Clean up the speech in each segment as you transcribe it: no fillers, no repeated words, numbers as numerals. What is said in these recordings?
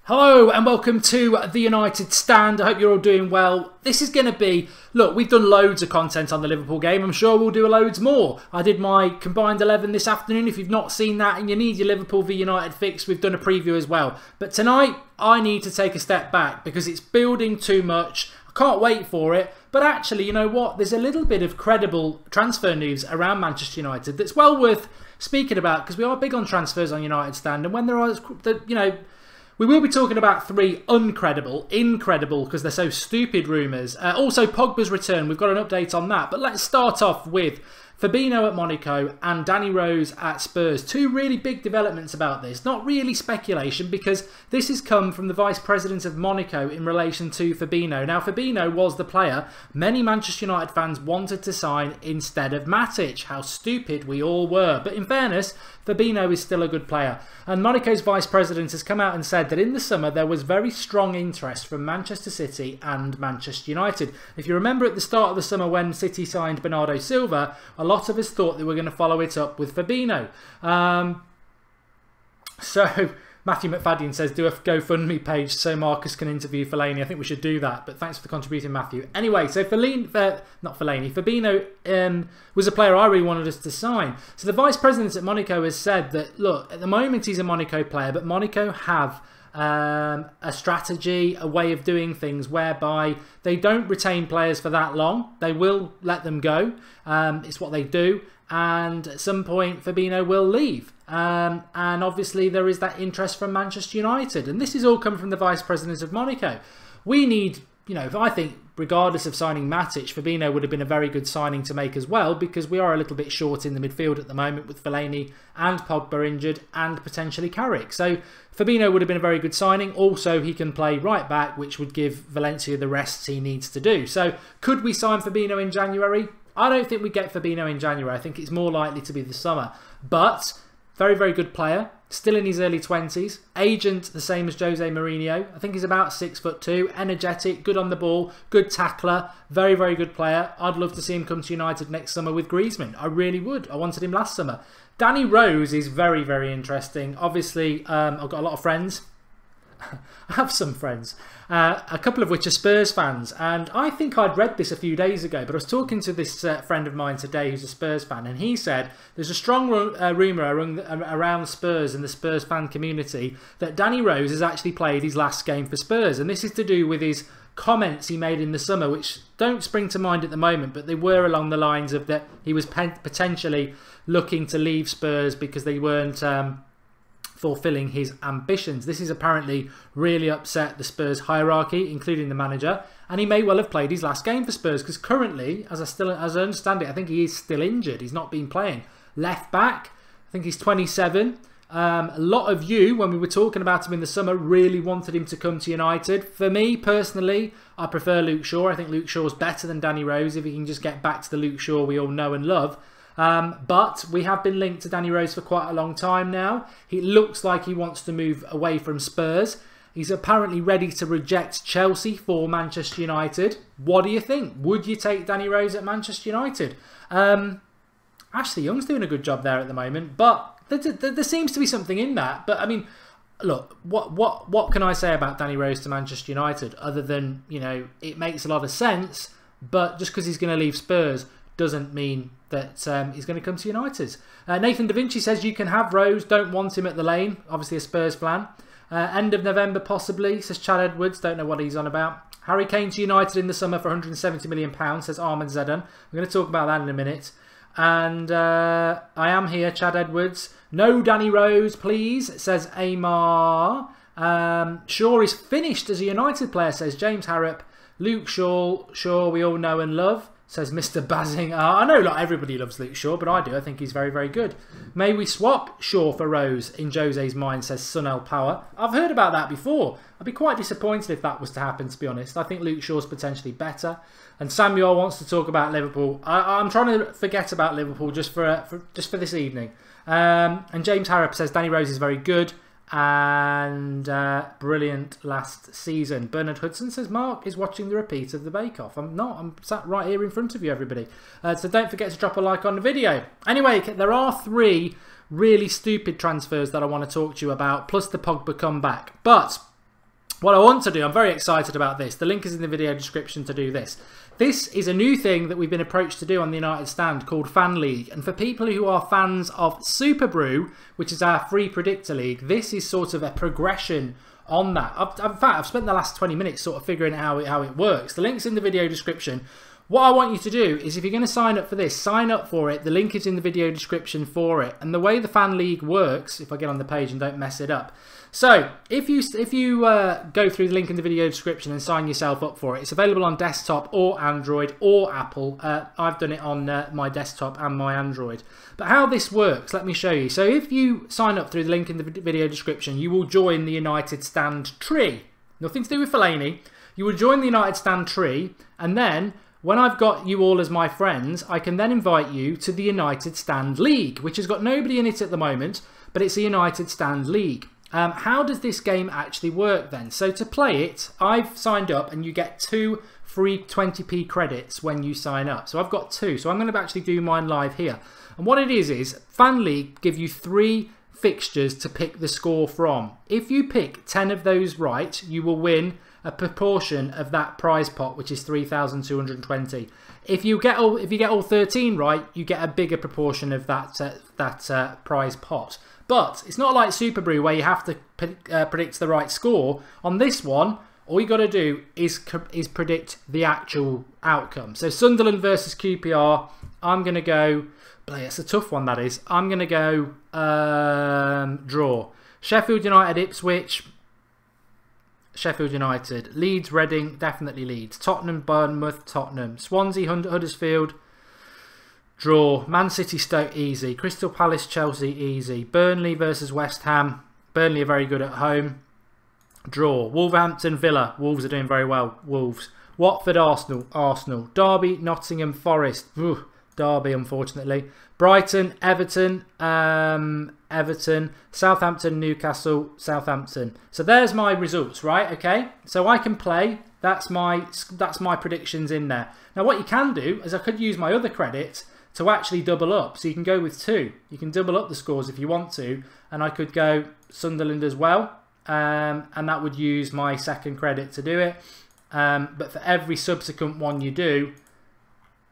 Hello and welcome to the United Stand. I hope you're all doing well. This is going to be, look, we've done loads of content on the Liverpool game. I'm sure we'll do loads more. I did my combined 11 this afternoon. If you've not seen that and you need your Liverpool v United fix, we've done a preview as well. But tonight, I need to take a step back because it's building too much. I can't wait for it. But actually, you know what? There's a little bit of credible transfer news around Manchester United that's well worth speaking about because we are big on transfers on United Stand. And when there are, we will be talking about three incredible, because they're so stupid rumours. Also, Pogba's return. We've got an update on that. But let's start off with Fabinho at Monaco and Danny Rose at Spurs. Two really big developments about this. Not really speculation because this has come from the Vice President of Monaco in relation to Fabinho. Now, Fabinho was the player many Manchester United fans wanted to sign instead of Matic. How stupid we all were. But in fairness, Fabinho is still a good player. And Monaco's Vice President has come out and said that in the summer there was very strong interest from Manchester City and Manchester United. If you remember at the start of the summer when City signed Bernardo Silva, a lot of us thought they were going to follow it up with Fabinho. So Matthew McFadden says, do a GoFundMe page so Marcus can interview Fellaini. I think we should do that, but thanks for contributing, Matthew. Anyway, so Fabinho was a player I really wanted us to sign. So the Vice President at Monaco has said that, look, at the moment he's a Monaco player, but Monaco have a strategy, a way of doing things whereby they don't retain players for that long. They will let them go. It's what they do. And at some point, Fabinho will leave. And obviously, there is that interest from Manchester United. And this is all coming from the Vice President of Monaco. We need, I think, regardless of signing Matic, Fabinho would have been a very good signing to make as well, because we are a little bit short in the midfield at the moment with Fellaini and Pogba injured and potentially Carrick. So Fabinho would have been a very good signing. Also, he can play right back, which would give Valencia the rest he needs to do. So could we sign Fabinho in January? I don't think we get Fabinho in January. I think it's more likely to be the summer. But very, very good player. Still in his early 20s. Agent the same as Jose Mourinho. I think he's about 6'2". Energetic, good on the ball, good tackler. Very, very good player. I'd love to see him come to United next summer with Griezmann. I really would. I wanted him last summer. Danny Rose is very, very interesting. Obviously, I've got a lot of friends. I have some friends, a couple of which are Spurs fans, and I think I'd read this a few days ago, but I was talking to this friend of mine today who's a Spurs fan, and he said there's a strong rumour around Spurs and the Spurs fan community that Danny Rose has actually played his last game for Spurs, and this is to do with his comments he made in the summer, which don't spring to mind at the moment, but they were along the lines of that he was potentially looking to leave Spurs because they weren't fulfilling his ambitions. This has apparently really upset the Spurs hierarchy, including the manager, and he may well have played his last game for Spurs because currently, as I understand it, I think he is still injured. He's not been playing. Left back, I think he's 27. A lot of you, when we were talking about him in the summer, really wanted him to come to United. For me, personally, I prefer Luke Shaw. I think Luke Shaw's better than Danny Rose if he can just get back to the Luke Shaw we all know and love. But we have been linked to Danny Rose for quite a long time now. He looks like he wants to move away from Spurs. He's apparently ready to reject Chelsea for Manchester United. What do you think? Would you take Danny Rose at Manchester United? Ashley Young's doing a good job there at the moment, but there seems to be something in that. But I mean, look, what can I say about Danny Rose to Manchester United other than, it makes a lot of sense, but just because he's going to leave Spurs doesn't mean that he's going to come to United. Nathan Da Vinci says you can have Rose, don't want him at the Lane. Obviously a Spurs plan. End of November possibly, says Chad Edwards. Don't know what he's on about. Harry Kane to United in the summer for £170 million, says Armand Zedan. We're going to talk about that in a minute. And I am here, Chad Edwards. No Danny Rose, please, says Amar. Shaw is finished as a United player, says James Harrop. Luke Shaw we all know and love, says Mr. Bazing. I know not everybody loves Luke Shaw, but I do. I think he's very, very good. May we swap Shaw for Rose in Jose's mind, says Sunel Power. I've heard about that before. I'd be quite disappointed if that was to happen, to be honest. I think Luke Shaw's potentially better. And Samuel wants to talk about Liverpool. I'm trying to forget about Liverpool just for this evening. And James Harrop says Danny Rose is very good and brilliant last season. Bernard Hudson says Mark is watching the repeat of the Bake Off. I'm not. I'm sat right here in front of you, everybody. So don't forget to drop a like on the video. Anyway, there are three really stupid transfers that I want to talk to you about, plus the Pogba comeback. But what I want to do, I'm very excited about this. The link is in the video description to do this. This is a new thing that we've been approached to do on the United Stand called Fan League. And for people who are fans of Super Brew, which is our free predictor league, this is sort of a progression on that. In fact, I've spent the last 20 minutes sort of figuring out how it works. The link's in the video description. What I want you to do is, if you're going to sign up for this, sign up for it. The link is in the video description for it. And the way the Fan League works, if I get on the page and don't mess it up. So, if you go through the link in the video description and sign yourself up for it, it's available on desktop or Android or Apple. I've done it on my desktop and my Android. But how this works, let me show you. So, if you sign up through the link in the video description, you will join the United Stand tree. Nothing to do with Fellaini. You will join the United Stand tree, and then when I've got you all as my friends, I can then invite you to the United Stand League, which has got nobody in it at the moment, but it's a United Stand League. How does this game actually work then? So to play it, I've signed up and you get 2 free 20p credits when you sign up. So I've got 2. So I'm going to actually do mine live here. And what it is Fan League give you 3 fixtures to pick the score from. If you pick 10 of those right, you will win a proportion of that prize pot, which is 3,220. If you get all 13 right, you get a bigger proportion of that prize pot. But it's not like Super Brew where you have to predict the right score. On this one, all you got to do is predict the actual outcome. So Sunderland versus QPR, I'm going to go. It's a tough one, that is. I'm going to go draw. Sheffield United Ipswich. Sheffield United. Leeds, Reading, definitely Leeds. Tottenham, Bournemouth, Tottenham. Swansea, Huddersfield, draw. Man City, Stoke, easy. Crystal Palace, Chelsea, easy. Burnley versus West Ham. Burnley are very good at home. Draw. Wolverhampton, Villa. Wolves are doing very well. Wolves. Watford, Arsenal, Arsenal. Derby, Nottingham Forest. Derby, unfortunately. Brighton, Everton, Everton. Southampton, Newcastle, Southampton. So there's my results, right? Okay, so I can play. That's my predictions in there. Now what you can do is I could use my other credit to actually double up. So you can go with 2. You can double up the scores if you want to, and I could go Sunderland as well, and that would use my second credit to do it. But for every subsequent one you do,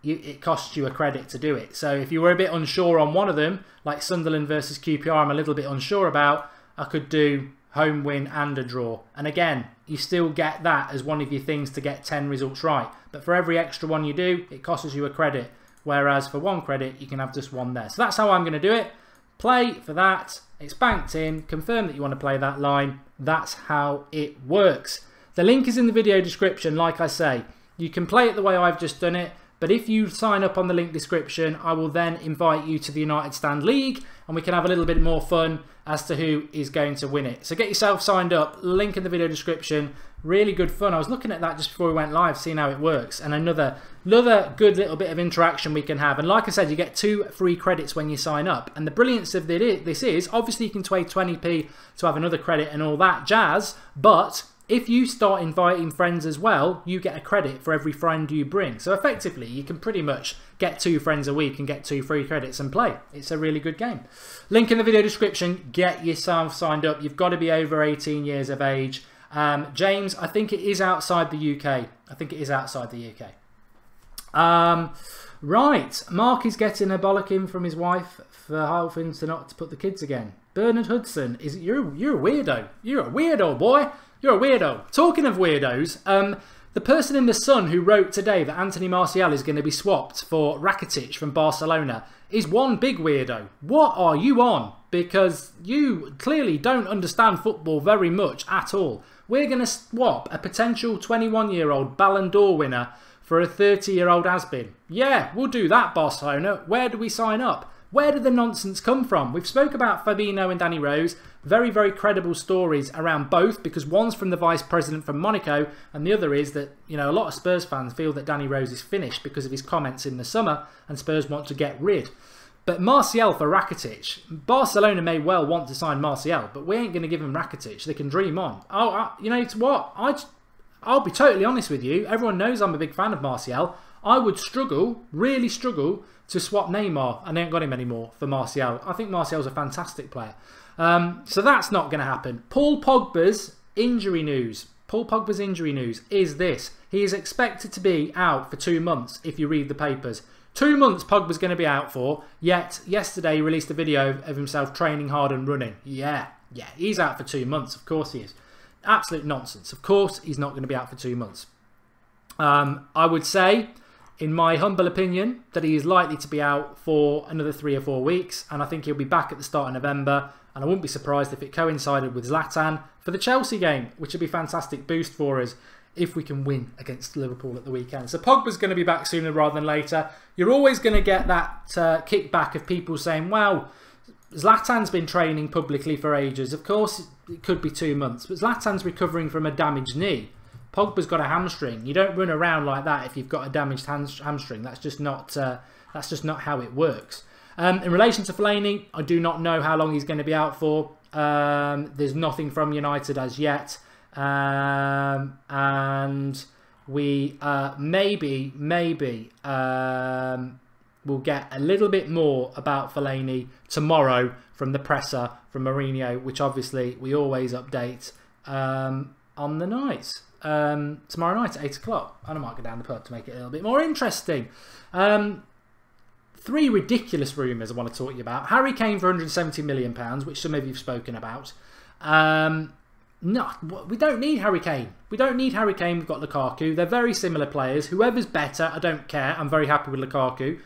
it costs you a credit to do it. So if you were a bit unsure on one of them, like Sunderland versus QPR, I'm a little bit unsure about, I could do home win and a draw. And again, you still get that as one of your things to get 10 results right. But for every extra one you do, it costs you a credit. Whereas for 1 credit, you can have just 1 there. So that's how I'm going to do it. Play for that. It's banked in. Confirm that you want to play that line. That's how it works. The link is in the video description, like I say. You can play it the way I've just done it. But if you sign up on the link description, I will then invite you to the United Stand League and we can have a little bit more fun as to who is going to win it. So get yourself signed up, link in the video description. Really good fun. I was looking at that just before we went live, seeing how it works. And another good little bit of interaction we can have. And like I said, you get 2 free credits when you sign up. And the brilliance of this is, obviously you can pay 20p to have another credit and all that jazz, but if you start inviting friends as well, you get a credit for every friend you bring. So effectively, you can pretty much get 2 friends a week and get 2 free credits and play. It's a really good game. Link in the video description. Get yourself signed up. You've got to be over 18 years of age. James, I think it is outside the UK. I think it is outside the UK. Right. Mark is getting a bollocking from his wife for helping to put the kids again. Bernard Hudson, you're a weirdo. You're a weirdo, boy. You're a weirdo. Talking of weirdos, the person in The Sun who wrote today that Anthony Martial is going to be swapped for Rakitic from Barcelona is one big weirdo. What are you on? Because you clearly don't understand football very much at all. We're going to swap a potential 21-year-old Ballon d'Or winner for a 30-year-old has-been. Yeah, we'll do that, Barcelona. Where do we sign up? Where did the nonsense come from? We've spoke about Fabinho and Danny Rose. Very, very credible stories around both, because one's from the vice president from Monaco and the other is that, you know, a lot of Spurs fans feel that Danny Rose is finished because of his comments in the summer and Spurs want to get rid. But Martial for Rakitic, Barcelona may well want to sign Martial, but we ain't going to give him Rakitic. They can dream on. You know what? I'll be totally honest with you. Everyone knows I'm a big fan of Martial. I would struggle, really struggle, to swap Neymar, and they ain't got him anymore, for Martial. I think Martial's a fantastic player. So that's not going to happen. Paul Pogba's injury news. Paul Pogba's injury news is this. He is expected to be out for 2 months if you read the papers. 2 months Pogba's going to be out for, yet yesterday he released a video of himself training hard and running. Yeah, he's out for 2 months. Of course he is. Absolute nonsense. Of course he's not going to be out for 2 months. I would say, in my humble opinion, that he is likely to be out for another 3 or 4 weeks, and I think he'll be back at the start of November, and I wouldn't be surprised if it coincided with Zlatan for the Chelsea game, which would be a fantastic boost for us if we can win against Liverpool at the weekend. So Pogba's going to be back sooner rather than later. You're always going to get that kickback of people saying, well, Zlatan's been training publicly for ages. Of course, it could be 2 months, but Zlatan's recovering from a damaged knee. Pogba's got a hamstring. You don't run around like that if you've got a damaged hamstring. That's just not how it works. In relation to Fellaini, I do not know how long he's going to be out for. There's nothing from United as yet. And we maybe we'll get a little bit more about Fellaini tomorrow from the presser from Mourinho, which obviously we always update on the nights. Tomorrow night at 8 o'clock, and I might go down the pub to make it a little bit more interesting. 3 ridiculous rumours I want to talk to you about. Harry Kane for £170 million, which some of you have spoken about. No, we don't need Harry Kane. We don't need Harry Kane. We've got Lukaku. They're very similar players. Whoever's better, I don't care. I'm very happy with Lukaku.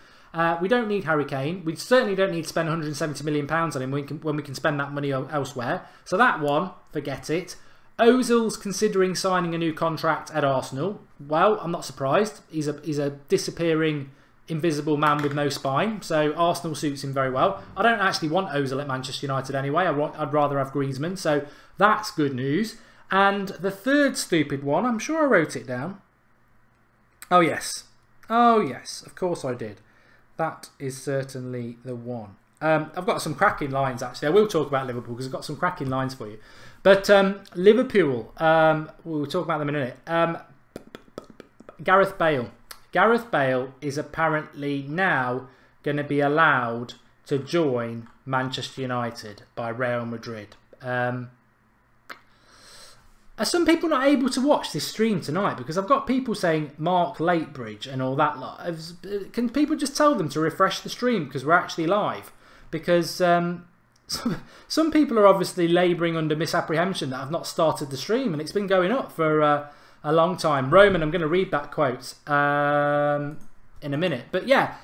We don't need Harry Kane. We certainly don't need to spend £170 million on him when we can spend that money elsewhere. So that one, forget it. Ozil's considering signing a new contract at Arsenal. Well, I'm not surprised. He's a disappearing, invisible man with no spine. So Arsenal suits him very well. I don't actually want Ozil at Manchester United anyway. I'd rather have Griezmann. So that's good news. And the third stupid one, I'm sure I wrote it down. Oh, yes. Oh, yes. Of course I did. That is certainly the one. I've got some cracking lines, actually. I will talk about Liverpool because I've got some cracking lines for you. But Liverpool, we'll talk about them in a minute. Gareth Bale. Gareth Bale is apparently now going to be allowed to join Manchester United by Real Madrid. Are some people not able to watch this stream tonight? Because I've got people saying Mark Latebridge and all that lot. Can people just tell them to refresh the stream because we're actually live? Because some people are obviously labouring under misapprehension that I've not started the stream, and it's been going up for a long time. Roman, I'm going to read that quote in a minute. But yeah,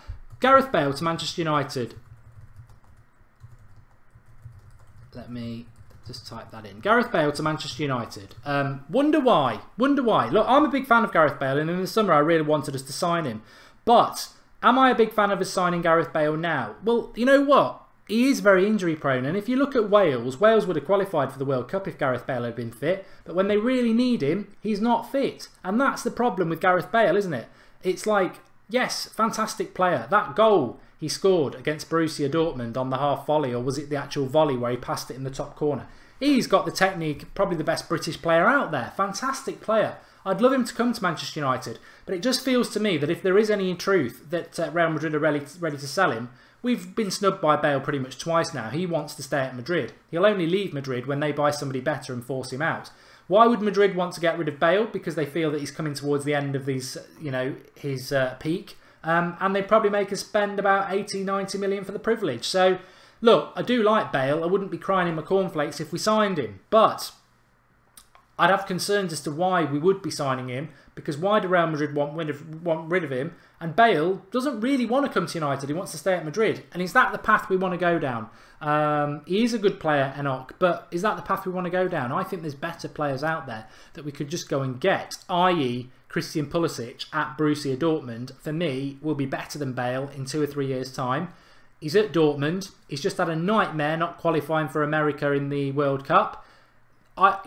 Gareth Bale to Manchester United. Let me just type that in. Gareth Bale to Manchester United. Wonder why? Wonder why? Look, I'm a big fan of Gareth Bale, and in the summer I really wanted us to sign him. But am I a big fan of us signing Gareth Bale now? Well, you know what? He is very injury prone, and if you look at Wales would have qualified for the World Cup if Gareth Bale had been fit, but when they really need him, he's not fit. And that's the problem with Gareth Bale, isn't it? It's like, yes, fantastic player. That goal he scored against Borussia Dortmund on the half volley, or was it the actual volley where he passed it in the top corner? He's got the technique, probably the best British player out there. Fantastic player. I'd love him to come to Manchester United, but it just feels to me that if there is any truth that Real Madrid are ready to sell him, we've been snubbed by Bale pretty much twice now. He wants to stay at Madrid. He'll only leave Madrid when they buy somebody better and force him out. Why would Madrid want to get rid of Bale? Because they feel that he's coming towards the end of his peak. And they'd probably make us spend about 80, 90 million for the privilege. So, look, I do like Bale. I wouldn't be crying in my cornflakes if we signed him. But I'd have concerns as to why we would be signing him, because why do Real Madrid want rid of him? And Bale doesn't really want to come to United. He wants to stay at Madrid. And is that the path we want to go down? He is a good player, Enoch, but is that the path we want to go down? I think there's better players out there that we could just go and get, i.e. Christian Pulisic at Borussia Dortmund, for me, will be better than Bale in 2 or 3 years' time. He's at Dortmund. He's just had a nightmare not qualifying for America in the World Cup.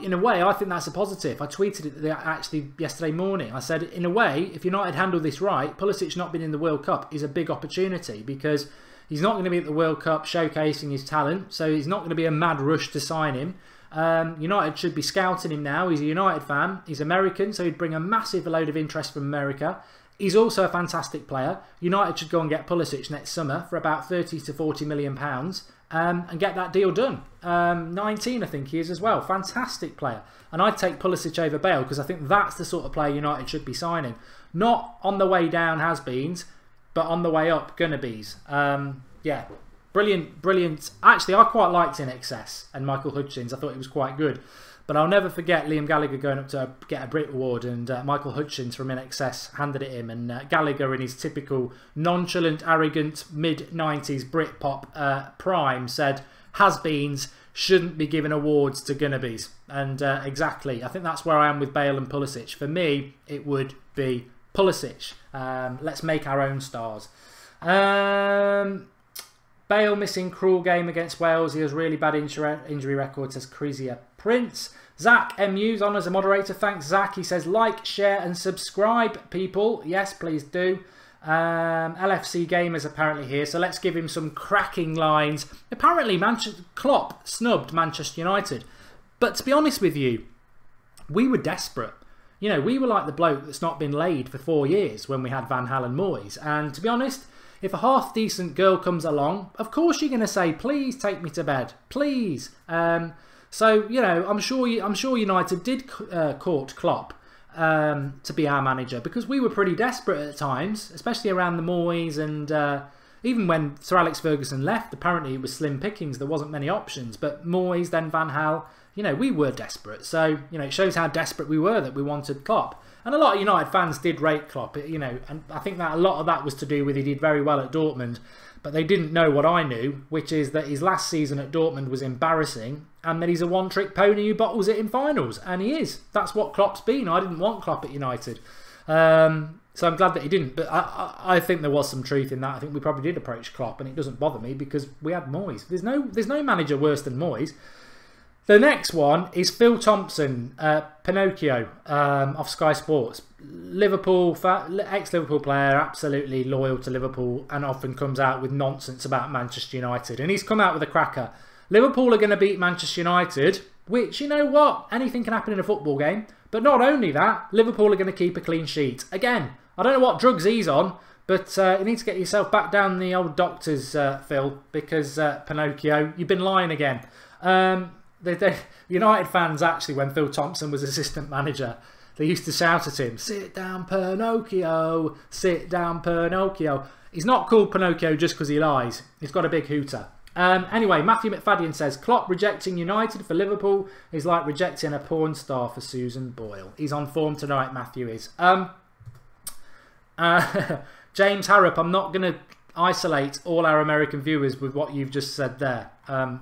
In a way, I think that's a positive. I tweeted it actually yesterday morning. I said, in a way, if United handle this right, Pulisic not being in the World Cup is a big opportunity, because he's not going to be at the World Cup showcasing his talent, so he's not going to be a mad rush to sign him. United should be scouting him now. He's a United fan. He's American, so he'd bring a massive load of interest from America. He's also a fantastic player. United should go and get Pulisic next summer for about £30 to £40 million. and get that deal done. 19 I think he is as well. Fantastic player. And I'd take Pulisic over Bale because I think that's the sort of player United should be signing. Not on the way down has-beens, but on the way up gonna-bees. Yeah, brilliant, brilliant. Actually, I quite liked In Excess and Michael Hutchins. I thought he was quite good. But I'll never forget Liam Gallagher going up to get a Brit Award, and Michael Hutchins from In Excess handed it him, and Gallagher in his typical nonchalant, arrogant mid-90s Britpop prime said has-beens shouldn't be given awards to Gunnabees. And exactly, I think that's where I am with Bale and Pulisic. For me, it would be Pulisic. Let's make our own stars. Bale missing cruel game against Wales. He has really bad injury record, says Creasier Prince. Zach MU's on as a moderator. Thanks, Zach. He says like, share and subscribe, people. Yes, please do. LFC Gamers apparently here, so let's give him some cracking lines. Apparently Klopp snubbed Manchester United. But to be honest with you, we were desperate. You know, we were like the bloke that's not been laid for 4 years when we had Van Gaal and Moyes. And to be honest, if a half-decent girl comes along, of course you're going to say, please take me to bed. Please. So, you know, I'm sure United did court Klopp to be our manager because we were pretty desperate at times, especially around the Moyes and even when Sir Alex Ferguson left, apparently it was slim pickings. There wasn't many options. But Moyes, then Van Gaal, you know, we were desperate. So, you know, it shows how desperate we were that we wanted Klopp. And a lot of United fans did rate Klopp, you know, and I think that a lot of that was to do with he did very well at Dortmund, but they didn't know what I knew, which is that his last season at Dortmund was embarrassing, and that he's a one-trick pony who bottles it in finals, and he is. That's what Klopp's been. I didn't want Klopp at United, so I'm glad that he didn't, but I think there was some truth in that. I think we probably did approach Klopp, and it doesn't bother me because we had Moyes. There's no manager worse than Moyes. The next one is Phil Thompson, Pinocchio, off Sky Sports. Liverpool, ex-Liverpool player, absolutely loyal to Liverpool and often comes out with nonsense about Manchester United. And he's come out with a cracker. Liverpool are going to beat Manchester United, which, you know what, anything can happen in a football game. But not only that, Liverpool are going to keep a clean sheet. Again, I don't know what drugs he's on, but you need to get yourself back down the old doctors, Phil, because Pinocchio, you've been lying again. The United fans, actually, when Phil Thompson was assistant manager, they used to shout at him, sit down Pinocchio, sit down Pinocchio. He's not called Pinocchio just because he lies. He's got a big hooter. Anyway, Matthew McFadden says, Klopp rejecting United for Liverpool is like rejecting a porn star for Susan Boyle. He's on form tonight, Matthew is. James Harrop, I'm not going to isolate all our American viewers with what you've just said there.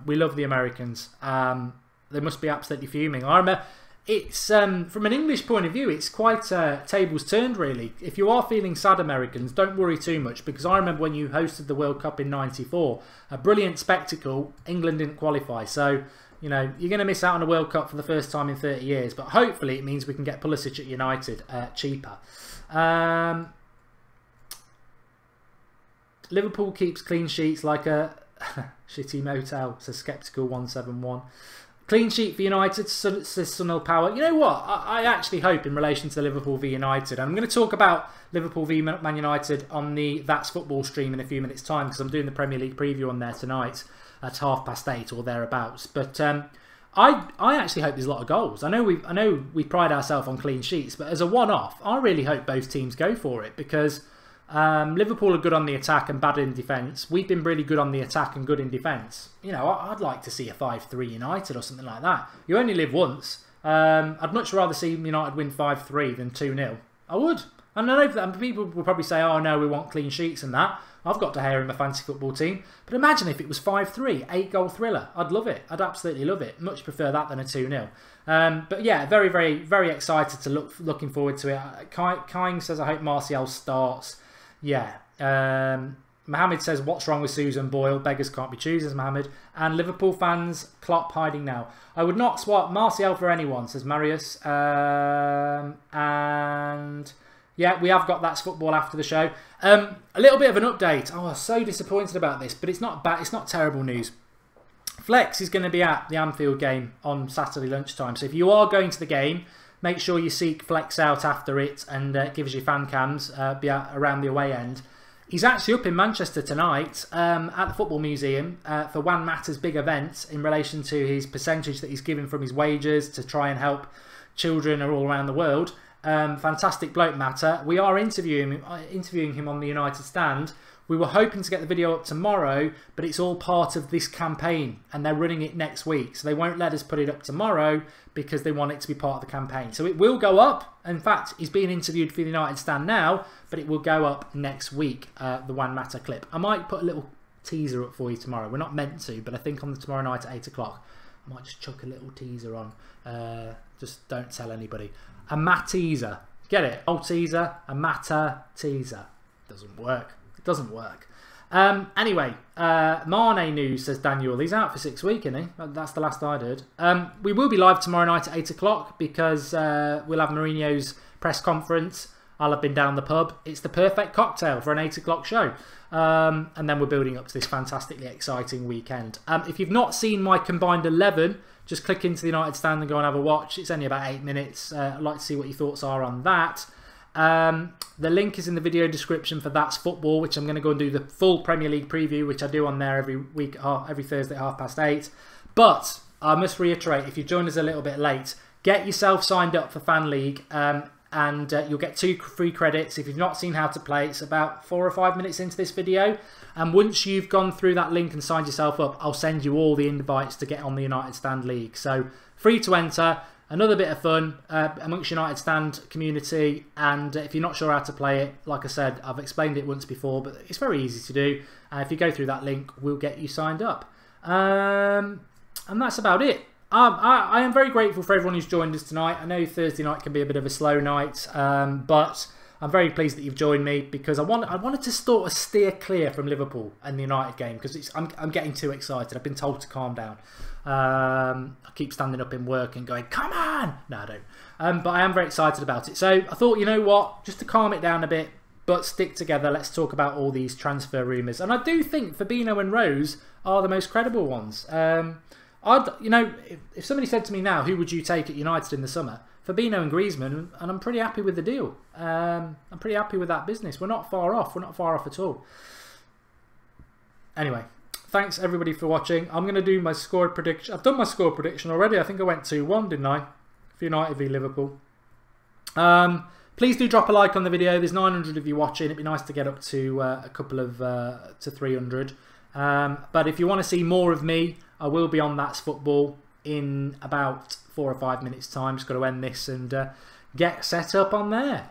We love the Americans. They must be absolutely fuming. I remember it's from an English point of view, it's quite tables turned really. If you are feeling sad, Americans, don't worry too much, because I remember when you hosted the World Cup in '94, a brilliant spectacle. England didn't qualify, so you know you're going to miss out on a World Cup for the first time in 30 years. But hopefully it means we can get Pulisic at United cheaper. Liverpool keeps clean sheets like a shitty motel, says Skeptical 171. Clean sheet for United, says Sunil Power. You know what? I actually hope in relation to Liverpool v United, and I'm going to talk about Liverpool v Man United on the That's Football stream in a few minutes' time, because I'm doing the Premier League preview on there tonight at 8:30 or thereabouts. But I actually hope there's a lot of goals. I know we pride ourselves on clean sheets, but as a one-off, I really hope both teams go for it, because Liverpool are good on the attack and bad in defence. We've been really good on the attack and good in defence. You know, I'd like to see a 5-3 United or something like that. You only live once. I'd much rather see United win 5-3 than 2-0. I would. And I know that people will probably say, oh no, we want clean sheets and that. I've got De Gea in my fantasy football team. But imagine if it was 5-3, 8-goal thriller. I'd love it. I'd absolutely love it. Much prefer that than a 2-0. But yeah, very, very, very excited to looking forward to it. Kyng says, I hope Martial starts. Yeah. Mohammed says, what's wrong with Susan Boyle? Beggars can't be choosers, Mohammed. And Liverpool fans, Klopp hiding now. I would not swap Martial for anyone, says Marius. And yeah, we have got That's Football after the show. A little bit of an update. Oh, I'm so disappointed about this, but it's not bad. It's not terrible news. Flex is going to be at the Anfield game on Saturday lunchtime. So if you are going to the game, make sure you seek Flex out after it and give us your fan cams. Be around the away end. He's actually up in Manchester tonight at the Football Museum for Juan Mata's big event in relation to his percentage that he's given from his wages to try and help children all around the world. Fantastic bloke, Mata. We are interviewing him on the United Stand. We were hoping to get the video up tomorrow, but it's all part of this campaign and they're running it next week. So they won't let us put it up tomorrow because they want it to be part of the campaign. So it will go up. In fact, he's being interviewed for the United Stand now, but it will go up next week, the Juan Mata clip. I might put a little teaser up for you tomorrow. We're not meant to, but I think on the tomorrow night at 8 o'clock, I might just chuck a little teaser on. Just don't tell anybody. A Mat-teaser. Get it? Old teaser, a Mata teaser. Doesn't work. It doesn't work. Anyway, Mane news, says Daniel. He's out for 6 weeks, isn't he? That's the last I'd heard. We will be live tomorrow night at 8 o'clock because we'll have Mourinho's press conference. I'll have been down the pub. It's the perfect cocktail for an 8 o'clock show. And then we're building up to this fantastically exciting weekend. If you've not seen my combined 11, just click into the United Stand and go and have a watch. It's only about 8 minutes. I'd like to see what your thoughts are on that. The link is in the video description for That's Football, which I'm going to go and do the full Premier League preview, which I do on there every week, every Thursday at 8:30. But I must reiterate, if you joined us a little bit late, get yourself signed up for Fan League, and you'll get 2 free credits. If you've not seen how to play, it's about 4 or 5 minutes into this video. And once you've gone through that link and signed yourself up, I'll send you all the invites to get on the United Stand League. So free to enter. Another bit of fun amongst United Stand community, and if you're not sure how to play it, like I said, I've explained it once before, but it's very easy to do. If you go through that link, we'll get you signed up. And that's about it. I am very grateful for everyone who's joined us tonight. I know Thursday night can be a bit of a slow night, but I'm very pleased that you've joined me because I wanted to sort of steer clear from Liverpool and the United game because I'm getting too excited. I've been told to calm down. I keep standing up in work and going, come on! No, I don't. But I am very excited about it. So I thought, you know what? Just to calm it down a bit, but stick together, let's talk about all these transfer rumours. And I do think Fabinho and Rose are the most credible ones. You know, if somebody said to me now, who would you take at United in the summer? Fabinho and Griezmann, and I'm pretty happy with the deal. I'm pretty happy with that business. We're not far off. We're not far off at all. Anyway, thanks everybody for watching. I'm going to do my score prediction. I've done my score prediction already. I think I went 2-1, didn't I? For United v Liverpool. Please do drop a like on the video. There's 900 of you watching. It'd be nice to get up to a couple of to 300. But if you want to see more of me, I will be on That's Football in about 4 or 5 minutes time. Just got to end this and get set up on there.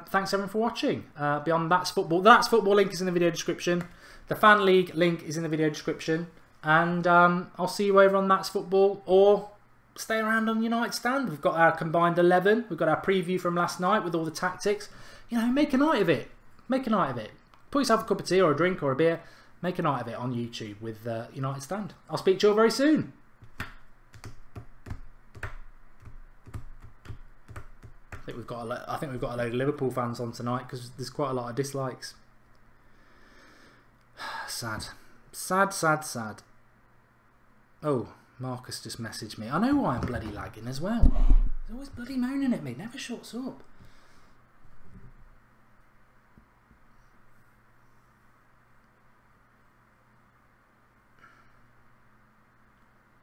Thanks everyone for watching. Beyond That's Football. The That's Football link is in the video description. The Fan League link is in the video description. And I'll see you over on That's Football, or stay around on United Stand. We've got our combined 11. We've got our preview from last night with all the tactics. You know, make a night of it. Make a night of it. Put yourself a cup of tea or a drink or a beer. Make a night of it on YouTube with United Stand. I'll speak to you all very soon. I think we've got a load of Liverpool fans on tonight because there's quite a lot of dislikes. Sad. Sad, sad, sad. Oh, Marcus just messaged me. I know why I'm bloody lagging as well. He's always bloody moaning at me. Never shuts up.